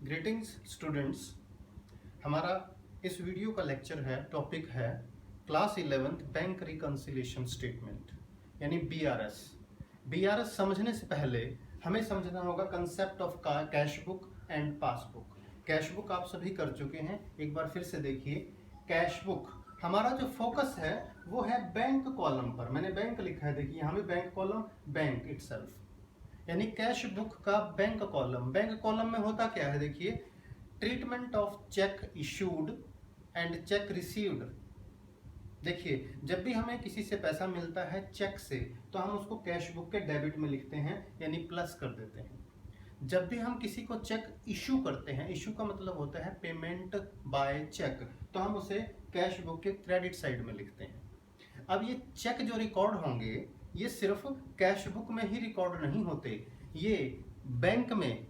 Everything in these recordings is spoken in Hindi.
Greetings students. हमारा इस वीडियो का लेक्चर है, टॉपिक है class 11th bank reconciliation statement यानी बीआरएस। बीआरएस समझने से पहले हमें समझना होगा concept of cash book and passbook. Cash book आप सभी कर चुके हैं, एक बार फिर से देखिए। कैश बुक हमारा जो फोकस है वो है बैंक कॉलम पर। मैंने बैंक लिखा है, देखिए यहाँ भी बैंक कॉलम, बैंक इटसेल्फ यानी कैश बुक का बैंक कॉलम। बैंक कॉलम में होता क्या है, देखिए, treatment of check issued and check received. देखिए, जब भी हमें किसी से पैसा मिलता है चेक से तो हम उसको कैश बुक के डेबिट में लिखते हैं यानी प्लस कर देते हैं। जब भी हम किसी को चेक इशू करते हैं, इशू का मतलब होता है पेमेंट बाय चेक, तो हम उसे कैश बुक के क्रेडिट साइड में लिखते हैं। अब ये चेक जो रिकॉर्ड होंगे ये सिर्फ कैश बुक में ही रिकॉर्ड नहीं होते, ये बैंक में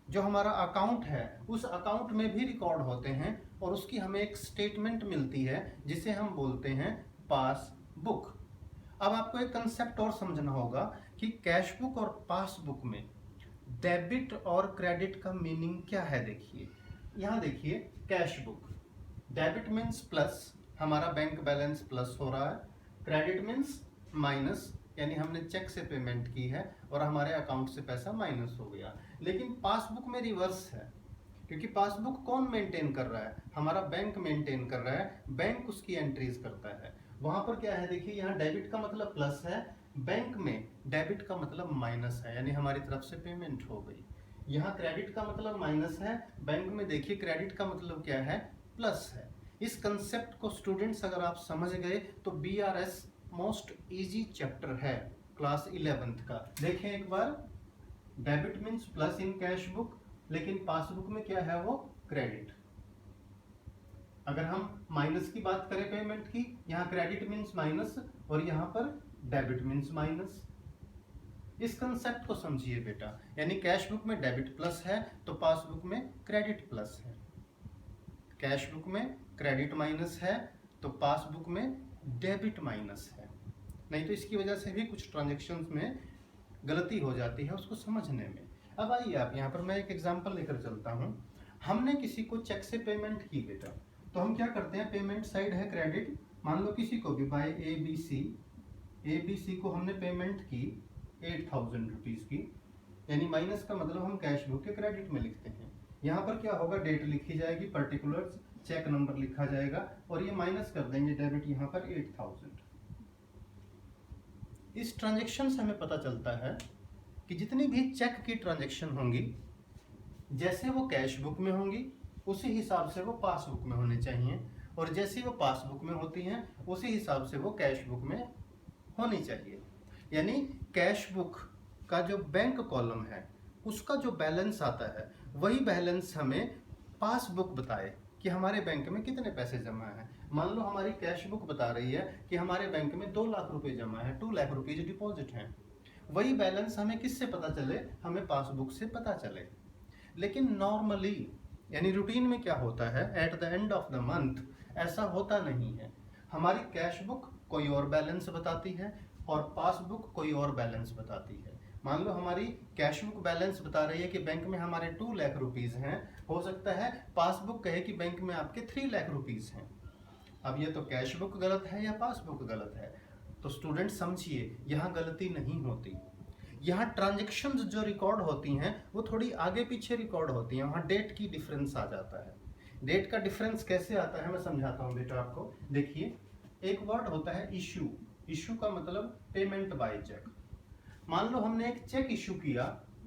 जो हमारा अकाउंट है उस अकाउंट में भी रिकॉर्ड होते हैं और उसकी हमें एक स्टेटमेंट मिलती है जिसे हम बोलते हैं पासबुक। अब आपको एक कंसेप्ट और समझना होगा कि कैश बुक और पासबुक में डेबिट और क्रेडिट का मीनिंग क्या है। देखिए यहाँ देखिए, cash book, debit means plus, हमारा बैंक बैलेंस प्लस हो रहा है, क्रेडिट मीन्स माइनस यानी हमने चेक से पेमेंट की है और हमारे अकाउंट से पैसा माइनस हो गया। लेकिन पासबुक में रिवर्स है, क्योंकि पासबुक कौन मेंटेन कर रहा है, हमारा बैंक मेंटेन कर रहा है, बैंक उसकी एंट्रीज करता है। वहां पर क्या है, देखिए यहाँ डेबिट का मतलब प्लस है, बैंक में डेबिट का मतलब माइनस है यानी हमारी तरफ से पेमेंट हो गई। यहाँ क्रेडिट का मतलब माइनस है, बैंक में देखिए क्रेडिट का मतलब क्या है, प्लस है। इस कंसेप्ट को स्टूडेंट्स अगर आप समझ गए तो बीआरएस मोस्ट इजी चैप्टर है क्लास 11th का। देखें एक बार, debit means plus in cash book, लेकिन पासबुक में क्या है वो क्रेडिट। अगर हम माइनस की बात करें पेमेंट की, यहाँ क्रेडिट मीन्स माइनस और यहाँ पर डेबिट मीन्स माइनस। इस कंसेप्ट को समझिए बेटा, यानी कैश बुक में डेबिट प्लस है तो पासबुक में क्रेडिट प्लस है, कैश बुक में क्रेडिट माइनस है तो पासबुक में डेबिट माइनस है। नहीं तो इसकी वजह से भी कुछ ट्रांजैक्शंस में गलती हो जाती है उसको समझने में। अब आइए आप यहाँ पर मैं एक एग्जांपल लेकर चलता हूँ। हमने किसी को चेक से पेमेंट की बेटा, तो हम क्या करते हैं, पेमेंट साइड है क्रेडिट, मान लो किसी को भी बाय ABC को हमने पेमेंट की 8000 रुपीज़ की, यानी माइनस का मतलब हम कैश बुक के क्रेडिट में लिखते हैं। यहाँ पर क्या होगा, डेट लिखी जाएगी, पर्टिकुलर्स, चेक नंबर लिखा जाएगा और ये माइनस कर देंगे डेबिट यहाँ पर 8000। इस ट्रांजैक्शन से हमें पता चलता है कि जितनी भी चेक की ट्रांजैक्शन होंगी जैसे वो कैश बुक में होंगी उसी हिसाब से वो पासबुक में होने चाहिए, और जैसी वो पासबुक में होती हैं उसी हिसाब से वो कैश बुक में होनी चाहिए। यानी कैश बुक का जो बैंक कॉलम है उसका जो बैलेंस आता है वही बैलेंस हमें पासबुक बताए कि हमारे बैंक में कितने पैसे जमा है। मान लो हमारी कैश बुक बता रही है कि हमारे बैंक में 2 लाख रुपए जमा है, 2 लाख रुपीज डिपॉजिट हैं। वही बैलेंस हमें किससे पता चले, हमें पासबुक से पता चले। लेकिन नॉर्मली यानी रूटीन में क्या होता है, at the end of the month ऐसा होता नहीं है। हमारी कैश बुक कोई और बैलेंस बताती है और पासबुक कोई और बैलेंस बताती है। मान लो हमारी कैश बुक बैलेंस बता रही है कि बैंक में हमारे 2 लाख रुपीज हैं, हो सकता है पासबुक कहे कि बैंक में आपके 3 लाख रुपीज हैं। अब ये तो कैश बुक गलत है या पासबुक गलत है, तो स्टूडेंट समझिए यहाँ गलती नहीं होती। यहाँ ट्रांजेक्शन्स जो रिकॉर्ड होती हैं वो थोड़ी आगे पीछे रिकॉर्ड होती हैं, वहाँ डेट की डिफरेंस आ जाता है। डेट का डिफरेंस कैसे आता है मैं समझाता हूँ बेटा आपको। देखिए, एक वर्ड होता है इशू, इशू का मतलब पेमेंट बाय चेक। मान लो हमने एक चेक इशू किया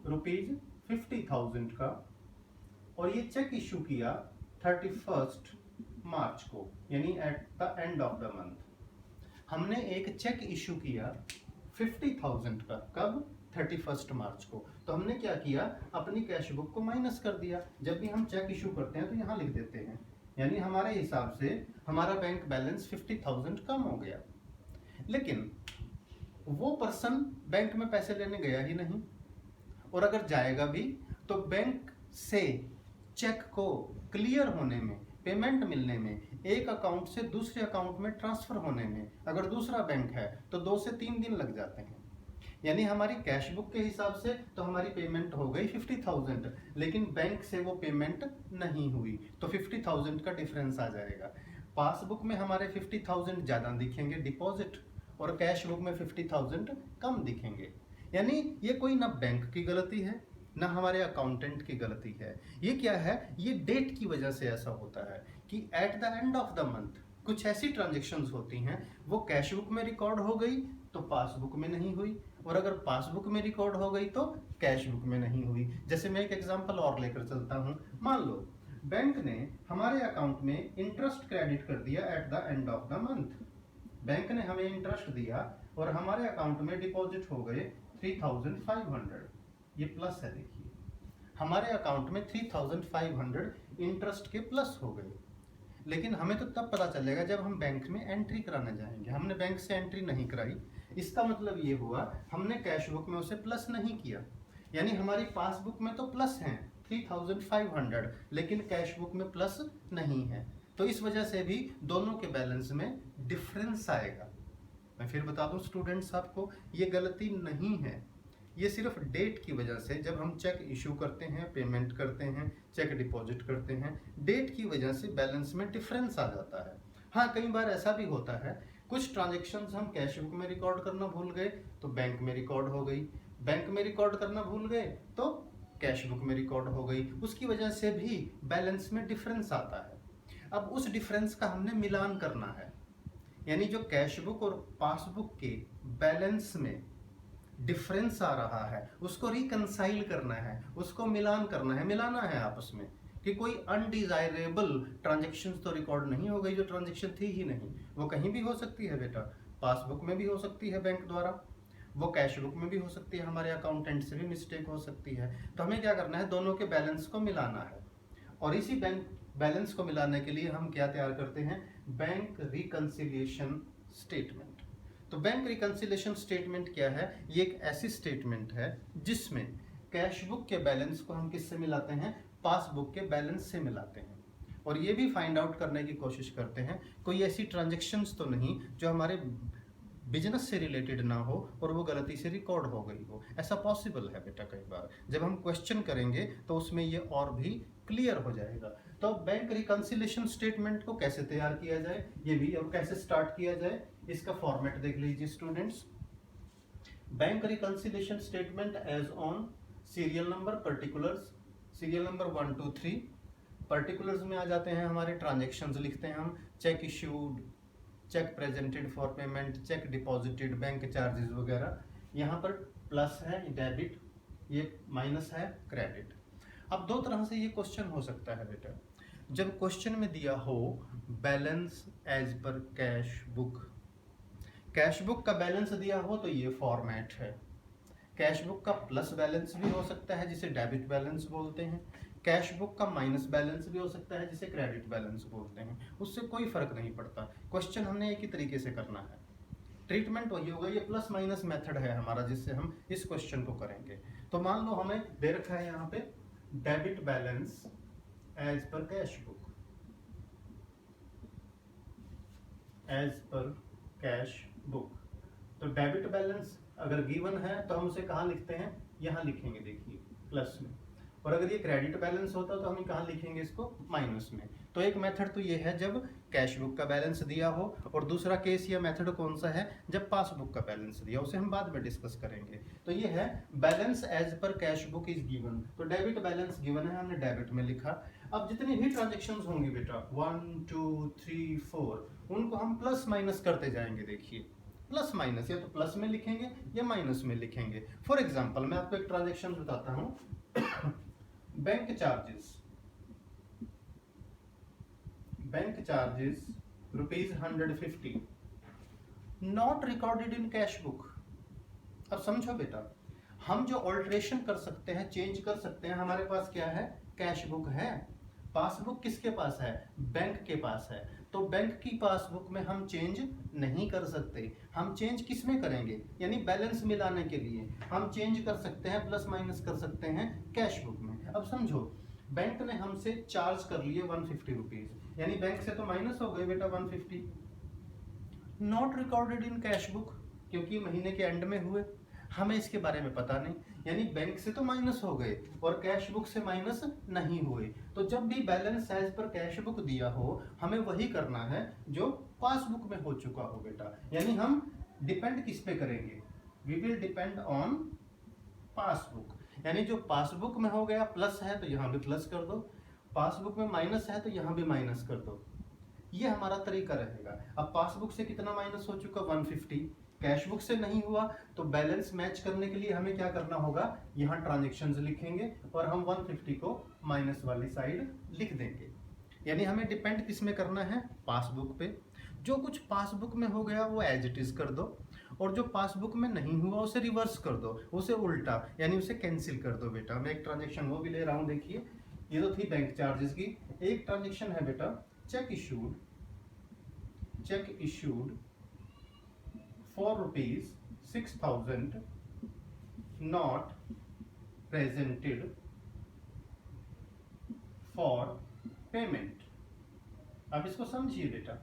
₹50,000 का और ये चेक इशू किया 31 मार्च को यानी at the end of the month. हमने एक चेक इशू किया 50,000 का, कब, 31 मार्च को। तो हमने क्या किया, अपनी कैश बुक को माइनस कर दिया। जब भी हम चेक इशू करते हैं तो यहाँ लिख देते हैं, यानी हमारे हिसाब से हमारा बैंक बैलेंस 50,000 कम हो गया। लेकिन वो पर्सन बैंक में पैसे लेने गया ही नहीं, और अगर जाएगा भी तो बैंक से चेक को क्लियर होने में, पेमेंट मिलने में, एक अकाउंट से दूसरे अकाउंट में ट्रांसफर होने में अगर दूसरा बैंक है तो 2 से 3 दिन लग जाते हैं। यानी हमारी कैश बुक के हिसाब से तो हमारी पेमेंट हो गई 50,000, लेकिन बैंक से वो पेमेंट नहीं हुई, तो 50,000 का डिफरेंस आ जाएगा। पासबुक में हमारे 50,000 ज़्यादा दिखेंगे डिपॉजिट, और कैश बुक में 50,000 कम दिखेंगे। यानी ये कोई ना बैंक की गलती है ना हमारे अकाउंटेंट की गलती है। ये क्या है, ये डेट की वजह से ऐसा होता है कि at the end of the month कुछ ऐसी ट्रांजेक्शन्स होती हैं वो कैश बुक में रिकॉर्ड हो गई तो पासबुक में नहीं हुई, और अगर पासबुक में रिकॉर्ड हो गई तो कैश बुक में नहीं हुई। जैसे मैं एक एग्जांपल और लेकर चलता हूं। मान लो बैंक ने हमारे अकाउंट में इंटरेस्ट क्रेडिट कर दिया at the end of the month. Bank ने हमें इंटरेस्ट दिया और हमारे अकाउंट में डिपॉजिट हो गए 3,500। ये प्लस है, देखिए हमारे अकाउंट में 3,500 इंटरेस्ट के प्लस हो गए। लेकिन हमें तो तब पता चलेगा जब हम बैंक में एंट्री कराने जाएंगे। हमने बैंक से एंट्री नहीं कराई, इसका मतलब ये हुआ हमने कैश बुक में उसे प्लस नहीं किया। यानी हमारी पासबुक में तो प्लस हैं 3,500, लेकिन कैश बुक में प्लस नहीं है, तो इस वजह से भी दोनों के बैलेंस में डिफरेंस आएगा। मैं फिर बता दूं स्टूडेंट्स आपको, ये गलती नहीं है, ये सिर्फ डेट की वजह से, जब हम चेक इशू करते हैं, पेमेंट करते हैं, चेक डिपॉजिट करते हैं, डेट की वजह से बैलेंस में डिफरेंस आ जाता है। हाँ, कई बार ऐसा भी होता है कुछ ट्रांजेक्शन्स हम कैश बुक में रिकॉर्ड करना भूल गए तो बैंक में रिकॉर्ड हो गई, बैंक में रिकॉर्ड करना भूल गए तो कैश बुक में रिकॉर्ड हो गई, उसकी वजह से भी बैलेंस में डिफरेंस आता है। अब उस डिफरेंस का हमने मिलान करना है, यानी जो कैश बुक और पासबुक के बैलेंस में डिफरेंस आ रहा है उसको रिकंसाइल करना है, उसको मिलान करना है, मिलाना है आपस में कि कोई अनडिजायरेबल ट्रांजेक्शन तो रिकॉर्ड नहीं हो गई जो ट्रांजेक्शन थी ही नहीं। वो कहीं भी हो सकती है बेटा, पासबुक में भी हो सकती है बैंक द्वारा, वो कैश बुक में भी हो सकती है, हमारे अकाउंटेंट से भी मिस्टेक हो सकती है। तो हमें क्या करना है, दोनों के बैलेंस को मिलाना है। और इसी बैंक बैलेंस को मिलाने के लिए हम क्या तैयार करते हैं, बैंक रिकंसिलिएशन स्टेटमेंट। तो बैंक रिकंसिलिएशन स्टेटमेंट क्या है, ये एक ऐसी स्टेटमेंट है जिसमें कैश बुक के बैलेंस को हम किससे मिलाते हैं, पासबुक के बैलेंस से मिलाते हैं, और ये भी फाइंड आउट करने की कोशिश करते हैं कोई ऐसी ट्रांजेक्शन्स तो नहीं जो हमारे बिजनेस से रिलेटेड ना हो और वो गलती से रिकॉर्ड हो गई हो। ऐसा पॉसिबल है बेटा, कई बार जब हम क्वेश्चन करेंगे तो उसमें ये और भी क्लियर हो जाएगा। तो बैंक रिकंसिलिएशन स्टेटमेंट को कैसे तैयार किया जाए ये भी, और कैसे स्टार्ट किया जाए इसका फॉर्मेट देख लीजिए students. Bank reconciliation statement as on serial number, particulars, serial number 1 2 3। Particulars में आ जाते हैं हमारे ट्रांजेक्शन्स, लिखते हैं हम cheque issued, cheque presented for payment, cheque deposited, bank charges वगैरह। यहाँ पर प्लस है डेबिट, ये माइनस है क्रेडिट। अब दो तरह से ये क्वेश्चन हो सकता है बेटा। जब क्वेश्चन में दिया हो balance as per cash book, cash book का बैलेंस दिया हो तो ये फॉर्मेट है। कैश बुक का प्लस बैलेंस भी हो सकता है जिसे डेबिट बैलेंस बोलते हैं, कैश बुक का माइनस बैलेंस भी हो सकता है जिसे क्रेडिट बैलेंस बोलते हैं, उससे कोई फर्क नहीं पड़ता। क्वेश्चन हमने एक ही तरीके से करना है, ट्रीटमेंट वही होगा। ये प्लस माइनस मेथड है हमारा जिससे हम इस क्वेश्चन को करेंगे। तो मान लो हमें दे रखा है यहाँ पे debit balance as per cash book, as per cash book. तो डेबिट बैलेंस अगर गिवन है तो हम उसे कहाँ लिखते हैं, यहाँ लिखेंगे, देखिए प्लस में। और अगर ये क्रेडिट बैलेंस होता तो हम कहाँ लिखेंगे इसको, माइनस में। तो एक मेथड तो ये है जब कैश बुक का बैलेंस दिया हो, और दूसरा केस या मेथड कौन सा है, जब पासबुक का बैलेंस दिया, उसे हम बाद में डिस्कस करेंगे। तो ये है balance as per cash book is given. तो डेबिट बैलेंस गिवन है, हमने डेबिट में लिखा। अब जितनी भी ट्रांजेक्शन्स होंगी बेटा 1 2 3 4, उनको हम प्लस माइनस करते जाएंगे। देखिए प्लस माइनस या तो प्लस में लिखेंगे या माइनस में लिखेंगे। फॉर एग्जाम्पल मैं आपको एक ट्रांजेक्शन बताता हूँ। Bank charges, bank charges ₹150 not recorded in cash book. अब समझो बेटा, हम जो ऑल्ट्रेशन कर सकते हैं, चेंज कर सकते हैं, हमारे पास क्या है, कैश बुक है। पासबुक किसके पास है, बैंक के पास है। तो बैंक की पासबुक में हम चेंज नहीं कर सकते। हम चेंज किस में करेंगे, यानी बैलेंस मिलाने के लिए हम चेंज कर सकते हैं, प्लस माइनस कर सकते हैं कैश बुक में। अब समझो बैंक ने हमसे चार्ज कर लिए 150 रुपीज, यानी बैंक से तो माइनस हो गए बेटा 150, not recorded in cash book क्योंकि महीने के एंड में हुए। हमें इसके बारे में पता नहीं, यानी बैंक से तो माइनस हो गए और कैश बुक से माइनस नहीं हुए। तो जब भी balance as per cash book दिया हो, हमें वही करना है जो पासबुक में हो चुका हो बेटा। यानी हम डिपेंड किस पे करेंगे, we will depend on passbook. यानी जो पासबुक में हो गया प्लस है तो यहाँ भी प्लस कर दो, पासबुक में माइनस है तो यहाँ भी माइनस कर दो। ये हमारा तरीका रहेगा। अब पासबुक से कितना माइनस हो चुका, 150, कैश बुक से नहीं हुआ, तो बैलेंस मैच करने के लिए हमें क्या करना होगा, यहाँ ट्रांजेक्शन्स लिखेंगे और हम 150 को माइनस वाली साइड लिख देंगे। यानी हमें डिपेंड किस में करना है, पासबुक पे। जो कुछ पासबुक में हो गया वो एज इट इज कर दो, और जो पासबुक में नहीं हुआ उसे रिवर्स कर दो, उसे उल्टा यानी उसे कैंसिल कर दो बेटा। मैं एक ट्रांजेक्शन वो भी ले रहा हूँ, देखिए ये तो थी बैंक चार्जेस की। एक ट्रांजेक्शन है बेटा check issued for ₹6,000 not presented for payment। अब इसको समझिए बेटा,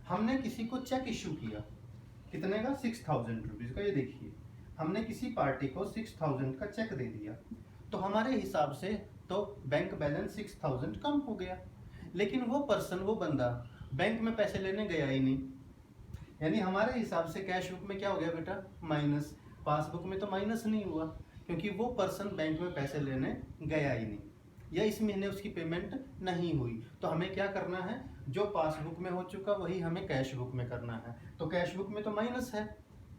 हमने किसी को चेक इशू किया, कितने का, 6,000 रुपीज का। ये देखिए हमने किसी पार्टी को 6,000 का चेक दे दिया, तो हमारे हिसाब से तो बैंक बैलेंस 6,000 कम हो गया, लेकिन वो पर्सन, वो बंदा बैंक में पैसे लेने गया ही नहीं। यानी हमारे हिसाब से कैश बुक में क्या हो गया बेटा, माइनस। पासबुक में तो माइनस नहीं हुआ क्योंकि वो पर्सन बैंक में पैसे लेने गया ही नहीं, या इस महीने उसकी पेमेंट नहीं हुई। तो हमें क्या करना है, जो पासबुक में हो चुका वही हमें कैश बुक में करना है। तो कैश बुक में तो माइनस है,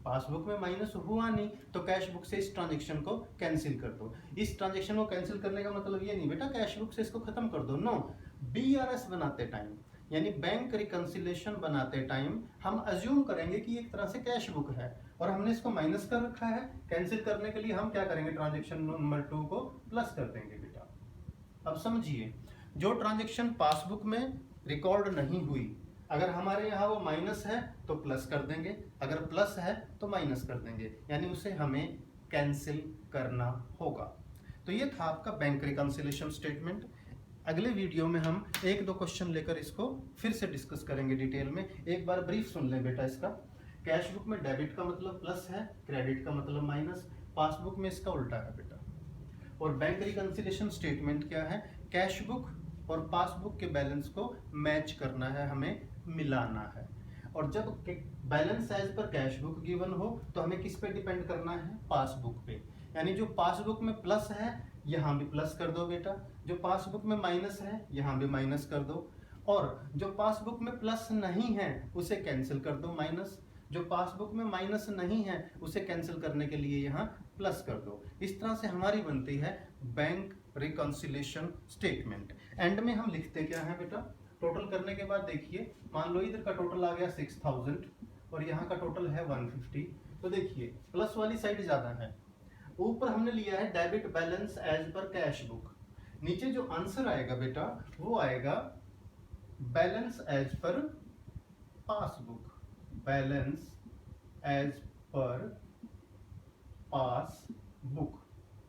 पासबुक में माइनस हुआ नहीं, तो कैश बुक से इस ट्रांजेक्शन को कैंसिल कर दो। इस ट्रांजेक्शन को कैंसिल करने का मतलब ये नहीं बेटा कैश बुक से इसको खत्म कर दो, नो। BRS बनाते टाइम यानी बैंक रिकंसिलेशन बनाते टाइम हम अज्यूम करेंगे कि एक तरह से कैश बुक है और हमने इसको माइनस कर रखा है। कैंसिल करने के लिए हम क्या करेंगे, ट्रांजेक्शन नंबर 2 को प्लस कर देंगे बेटा। अब समझिए, जो ट्रांजेक्शन पासबुक में रिकॉर्ड नहीं हुई, अगर हमारे यहाँ वो माइनस है तो प्लस कर देंगे, अगर प्लस है तो माइनस कर देंगे, यानी उसे हमें कैंसिल करना होगा। तो ये था आपका बैंक रिकंसिलेशन स्टेटमेंट। अगले वीडियो में हम 1-2 क्वेश्चन लेकर इसको फिर से डिस्कस करेंगे डिटेल में। एक बार ब्रीफ सुन लें बेटा इसका। कैश बुक में डेबिट का मतलब प्लस है, क्रेडिट का मतलब माइनस, पासबुक में इसका उल्टा है बेटा। और बैंक रिकंसिलेशन स्टेटमेंट क्या है, कैश बुक और पासबुक के बैलेंस को मैच करना है, हमें मिलाना है। और जब balance as per cash book given हो तो हमें किस पे डिपेंड करना है, पासबुक पे। यानी जो पासबुक में प्लस है यहाँ भी प्लस कर दो बेटा, जो पासबुक में माइनस है यहाँ भी माइनस कर दो, और जो पासबुक में प्लस नहीं है उसे कैंसिल कर दो माइनस, जो पासबुक में माइनस नहीं है उसे कैंसिल करने के लिए यहाँ प्लस कर दो। इस तरह से हमारी बनती है बैंक रिकंसिलेशन स्टेटमेंट। एंड में हम लिखते क्या है बेटा, टोटल करने के बाद देखिए, मान लो इधर का टोटल आ गया 6,000 और यहाँ का टोटल है 150, तो देखिए प्लस वाली साइड ज्यादा है। ऊपर हमने लिया है debit balance as per cash book, नीचे जो आंसर आएगा बेटा वो आएगा balance as per passbook, balance as per passbook.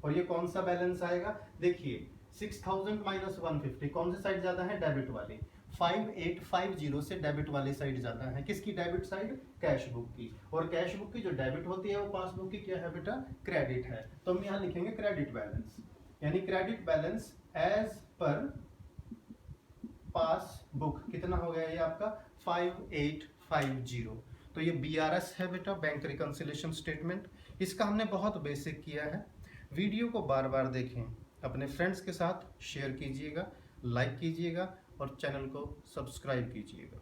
और ये कौन सा बैलेंस आएगा, देखिए 6,000 माइनस 150, कौन सी साइड ज्यादा है, डेबिट वाली। 5850 से डेबिट वाली साइड ज्यादा है, किसकी डेबिट साइड, कैश बुक की। और कैश बुक की जो डेबिट होती है वो पासबुक की क्या है बेटा, क्रेडिट है। तो हम यहाँ लिखेंगे क्रेडिट बैलेंस, यानी credit balance as per passbook कितना हो गया ये आपका 5850। तो ये BRS है बेटा, बैंक रिकंसिलेशन स्टेटमेंट। इसका हमने बहुत बेसिक किया है। वीडियो को बार बार देखें, अपने फ्रेंड्स के साथ शेयर कीजिएगा, लाइक कीजिएगा और चैनल को सब्सक्राइब कीजिएगा।